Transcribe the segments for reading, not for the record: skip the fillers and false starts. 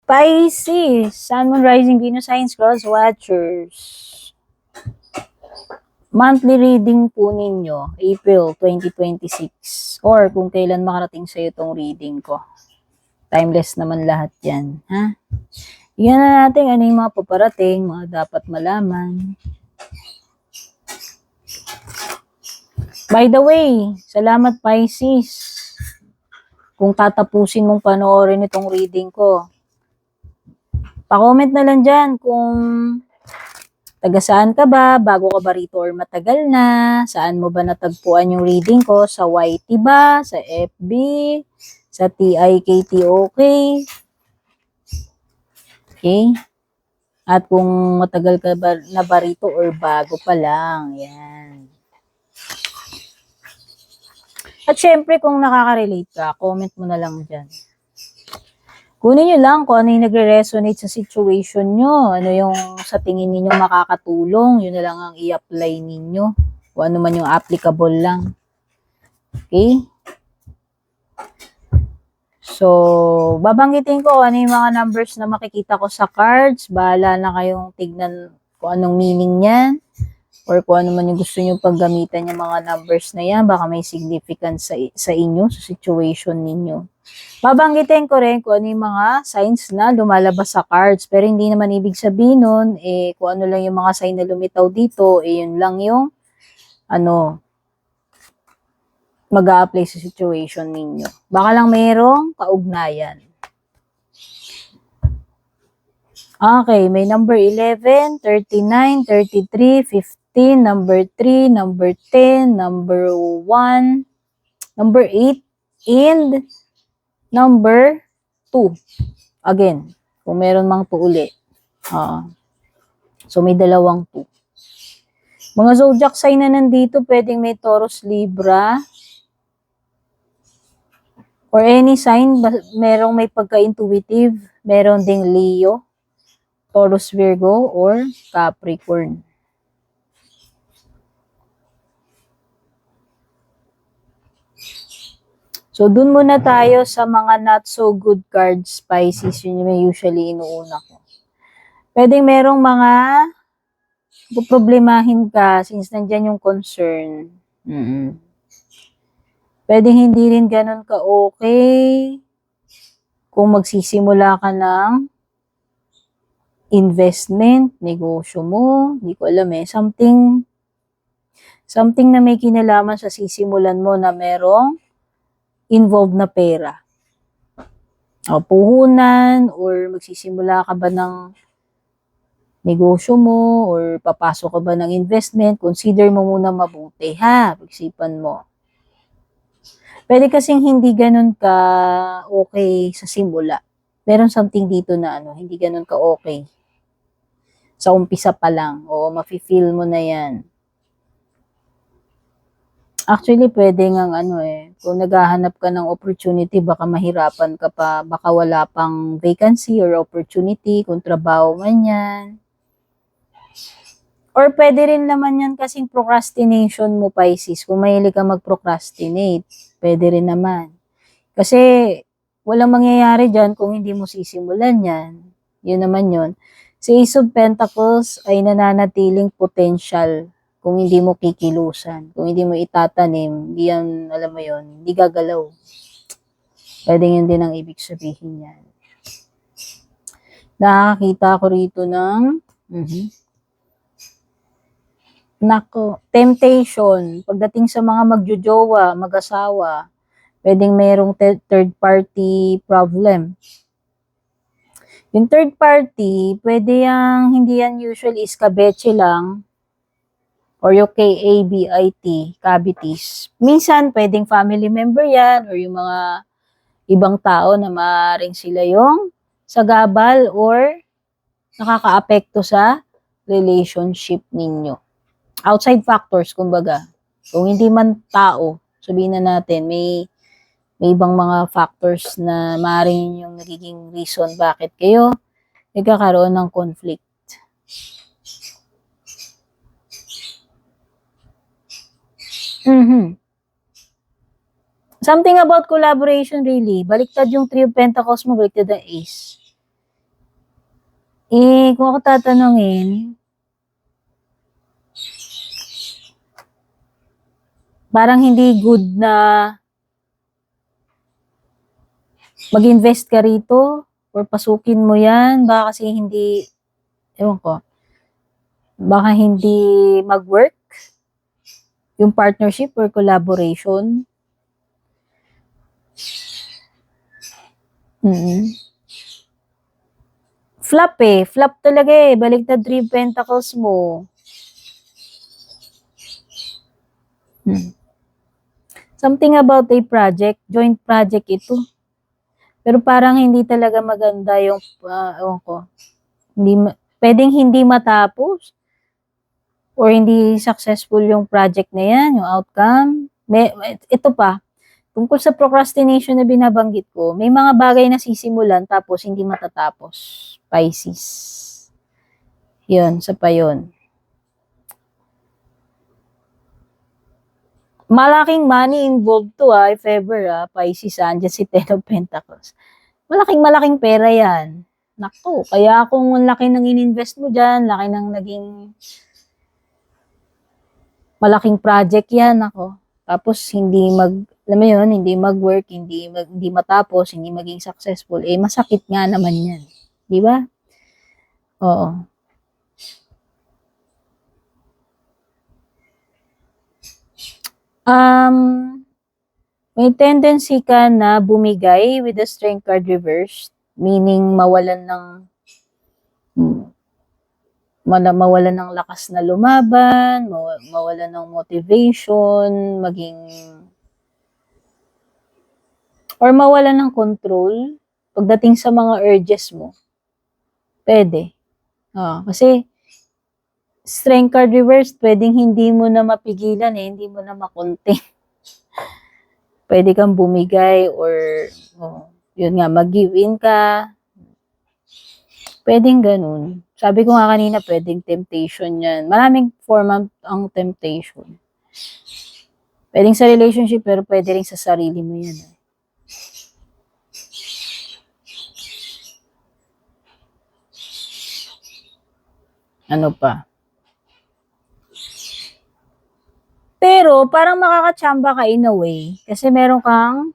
Pisces, Sun, Moon, Rising, Venus, Signs, Cross Watchers. Monthly reading po ninyo, April 2026. Or kung kailan makarating sa itong reading ko. Timeless naman lahat yan. Ha? Tingnan na natin ano yung mga paparating, mga dapat malaman. By the way, salamat Pisces. Kung tatapusin mong panoorin itong reading ko. Pa-comment na lang dyan kung taga saan ka ba, bago ka ba rito or matagal na, saan mo ba natagpuan yung reading ko, sa YT ba, sa FB, sa TIKTOK. Okay? At kung matagal ka ba na ba rito or bago pa lang, yan. At syempre kung nakaka-relate ka, comment mo na lang dyan. Kunin nyo lang kung ano yung nagre-resonate sa situation nyo. Ano yung sa tingin ninyo makakatulong. Yun na lang ang i-apply ninyo. Kung ano man yung applicable lang. Okay? So, babanggitin ko ano yung mga numbers na makikita ko sa cards. Bahala na kayong tignan kung anong meaning niyan. Or kung ano man yung gusto nyo paggamitan yung mga numbers na yan. Baka may significance sa inyo, sa situation ninyo. Babanggitin ko rin kung ano yung mga signs na lumalabas sa cards. Pero hindi naman ibig sabihin nun, kung ano lang yung mga sign na lumitaw dito, yun lang yung, mag-a-apply sa situation ninyo. Baka lang mayroong kaugnayan. Okay, may number 11, 39, 33, 15, number 3, number 10, number 1, number 8, and number 2. Again, kung meron mang 2 uli. So, may dalawang 2. Mga zodiac sign na nandito, pwedeng may Taurus, Libra, or any sign, merong may pagka-intuitive, meron ding Leo, Taurus, Virgo, or Capricorn. So, dun muna tayo sa mga not so good cards, Pisces. Yun yung usually inuuna ko. Pwedeng merong mga problemahin ka since nandyan yung concern. Pwedeng hindi rin ganun ka-okay kung magsisimula ka ng investment, negosyo mo, hindi ko alam something na may kinalaman sa sisimulan mo na merong involved na pera. O puhunan, or magsisimula ka ba ng negosyo mo, or papasok ka ba ng investment, consider mo muna mabuti ha, pag-isipan mo. Pwede kasing hindi ganun ka okay sa simula. Meron something dito na hindi ganun ka okay. Sa umpisa pa lang, o mafe-feel mo na yan. Actually, pwede ngang kung naghahanap ka ng opportunity, baka mahirapan ka pa, baka wala pang vacancy or opportunity, kung trabaho man yan. Or pwede rin naman yan kasing procrastination mo, Pisces. Kung mahilig ka mag-procrastinate, pwede rin naman. Kasi walang mangyayari dyan kung hindi mo sisimulan yan. Yun naman yun. Si Ace of Pentacles ay nananatiling potential kung hindi mo kikilusan. Kung hindi mo itatanim, hindi yan, alam mo yun, hindi gagalaw. Pwede yun din ang ibig sabihin yan. Nakakita ko rito ng temptation. Pagdating sa mga magjojowa, mag-asawa, pwedeng mayroong third party problem. Yung third party, pwede yang hindi yan usually iskabeche lang, or yung KABIT, cavities. Minsan, pwedeng family member yan, or yung mga ibang tao na maaaring sila yung sagabal or nakakaapekto sa relationship ninyo. Outside factors, kumbaga. Kung hindi man tao, sabihin na natin, may ibang mga factors na maaaring yung nagiging reason bakit kayo nagkakaroon ng conflict. Something about collaboration really. Baliktad yung Three of Pentacles mo, baliktad ang Ace. Kung ako tatanungin, parang hindi good na mag-invest ka rito or pasukin mo yan. Baka kasi hindi, ewan ko, baka hindi mag-work yung partnership or collaboration. Flop eh. Flop talaga eh. Baliktad 3 pentacles mo. Something about a project. Joint project ito. Pero parang hindi talaga maganda yung, ewan ko. Pwedeng hindi matapos. Or hindi successful yung project na yan, yung outcome. Ito pa. Tungkol sa procrastination na binabanggit ko, may mga bagay na sisimulan tapos hindi matatapos. Pisces. Yun, sa pa yun. Malaking money involved to if ever Pisces andyan si Ten of Pentacles. Malaking pera yan. Naku, kaya kung laki ng ininvest mo dyan, laki ng naging malaking project yan, ako. Tapos alam mo yun, hindi mag-work, hindi matapos, hindi maging successful, masakit nga naman yan. Di ba? Oo. May tendency ka na bumigay with the strength card reversed, meaning mawalan ng lakas na lumaban, mawalan ng motivation, or mawalan ng control pagdating sa mga urges mo. Pwede. Kasi strength card reversed, pwedeng hindi mo na mapigilan hindi mo na makontain. Pwede kang bumigay or yun nga, mag-give in ka. Pwedeng ganun. Sabi ko nga kanina, pwedeng temptation yan. Maraming form ang temptation. Pwedeng sa relationship, pero pwede rin sa sarili mo yan. Ano pa? Pero, parang makakachamba ka in a way. Kasi meron kang,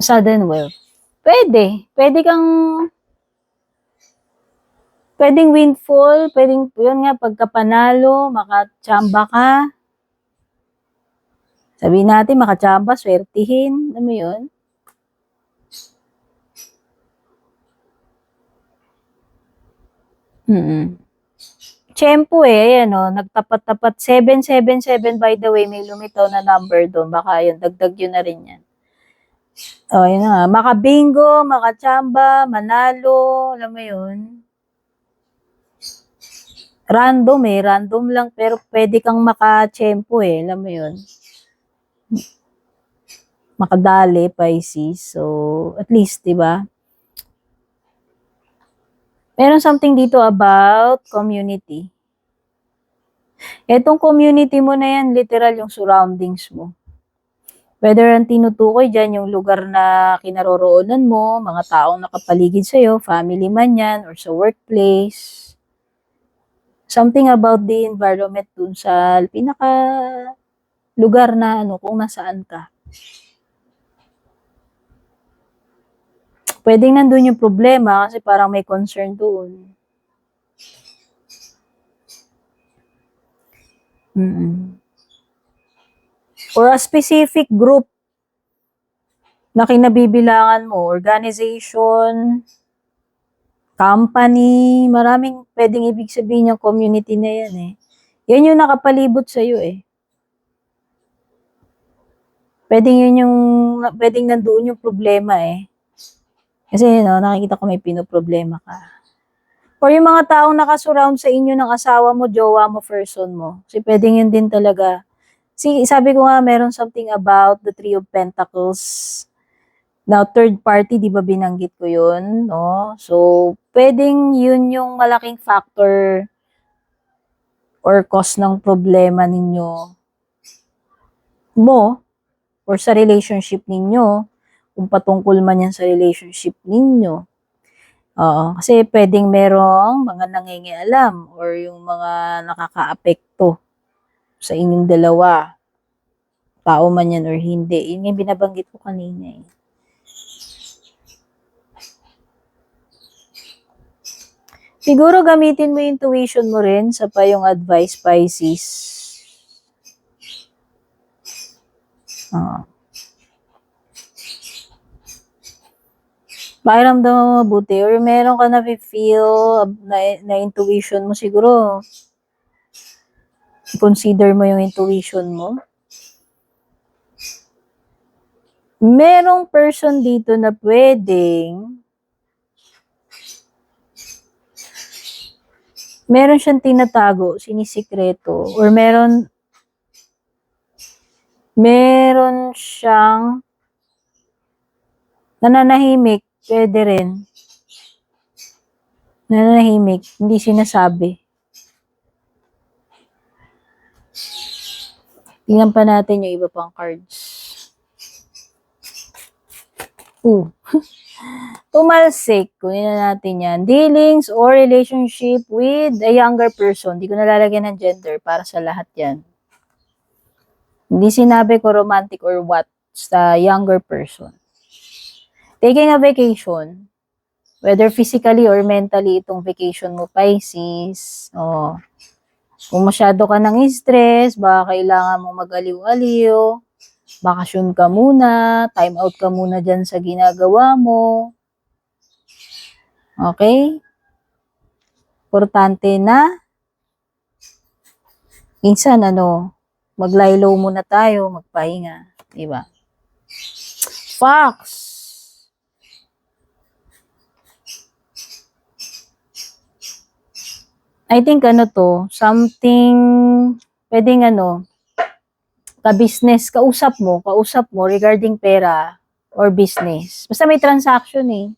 sudden wealth. Pwedeng windfall, yun nga, pagkapanalo, makachamba ka. Sabihin natin, makachamba, swertihin. Alam mo yun? Tiyempo ayan nagtapat-tapat. 777 by the way, may lumitaw na number doon. Baka yun, dagdag yun na rin yan. Yun na nga. Makabingo, makachamba, manalo, alam mo yun. Random lang, pero pwede kang makachempo alam mo yun. Makadali, Pisces. So, at least, di ba? Meron something dito about community. Etong community mo na yan, literal yung surroundings mo. Whether ang tinutukoy dyan, yung lugar na kinaroroonan mo, mga taong nakapaligid sa'yo, family man yan, or sa workplace. Something about the environment dun sa pinaka lugar na kung nasaan ka. Pwedeng nandun yung problema kasi parang may concern doon. Or a specific group na kinabibilangan mo, organization, company, maraming pwedeng ibig sabihin yung community na yan Yan yung nakapalibot sa'yo Pwedeng nandoon yung problema Kasi nakikita ko may pinoproblema ka. Or yung mga taong nakasurround sa inyo ng asawa mo, jowa mo, person mo. Kasi pwedeng yun din talaga. Sabi ko nga, meron something about the Three of Pentacles. Now, third party, di ba binanggit ko yun? No? So, pwedeng yun yung malaking factor or cause ng problema ninyo or sa relationship ninyo, kung patungkol man yan sa relationship ninyo. Oo, kasi pwedeng merong mga nangingialam or yung mga nakakaapekto sa inyong dalawa. Tao man yan or hindi. Yun yung binabanggit ko kanina eh. Siguro gamitin mo yung intuition mo rin sa payong advice, Pisces. Pakiramdam mo mabuti or meron ka na-feel na intuition mo siguro. Consider mo yung intuition mo. Merong person dito na pwedeng meron siyang tinatago, sinisikreto, or meron siyang nananahimik, pwede rin. Nananahimik, hindi sinasabi. Tingnan pa natin yung iba pang cards. Tumalsik, kunin na natin yan. Dealings or relationship with a younger person. Di ko nalalagyan ng gender para sa lahat yan. Hindi sinabi ko romantic or what sa younger person. Taking a vacation, whether physically or mentally itong vacation mo, Pisces. Oh. Kung masyado ka ng stress, baka kailangan mo mag-aliw-aliw, bakasyon ka muna, time out ka muna dyan sa ginagawa mo. Okay? Importante na minsan mag-lie low muna tayo, magpahinga, di ba? Fox. I think something pwedeng ka-business, kausap mo regarding pera or business. Basta may transaction eh.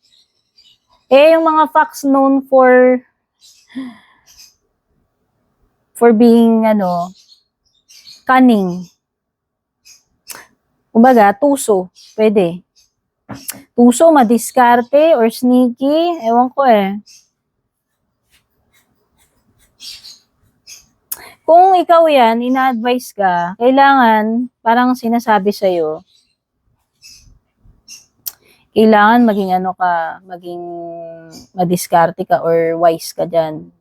Yung mga fox known for being cunning. Kumbaga, tuso, pwede. Tuso, madiskarte or sneaky, ewan ko eh. Kung ikaw yan, ina-advise ka, kailangan, parang sinasabi sa'yo, kailangan maging maging madiskarte ka or wise ka dyan.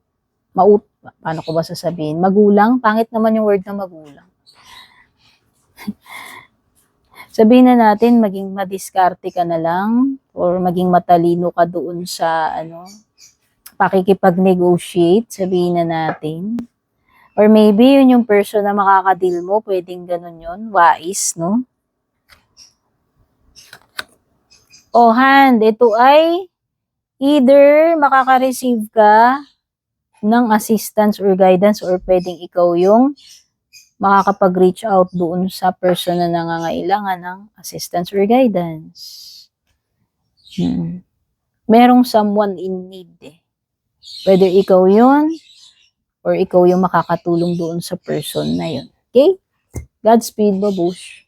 Paano ko ba sasabihin? Magulang? Pangit naman yung word na magulang. Sabihin na natin, maging madiskarte ka na lang or maging matalino ka doon sa pakikipag-negotiate, sabihin na natin. Or maybe yun yung person na makakadeal mo, pwedeng ganun yun, wais, no? Hand, ito ay either makaka-receive ka ng assistance or guidance or pwedeng ikaw yung makakapag-reach out doon sa person na nangangailangan ng assistance or guidance. Merong someone in need eh. Whether ikaw yun or ikaw yung makakatulong doon sa person na yun. Okay? Godspeed, babush.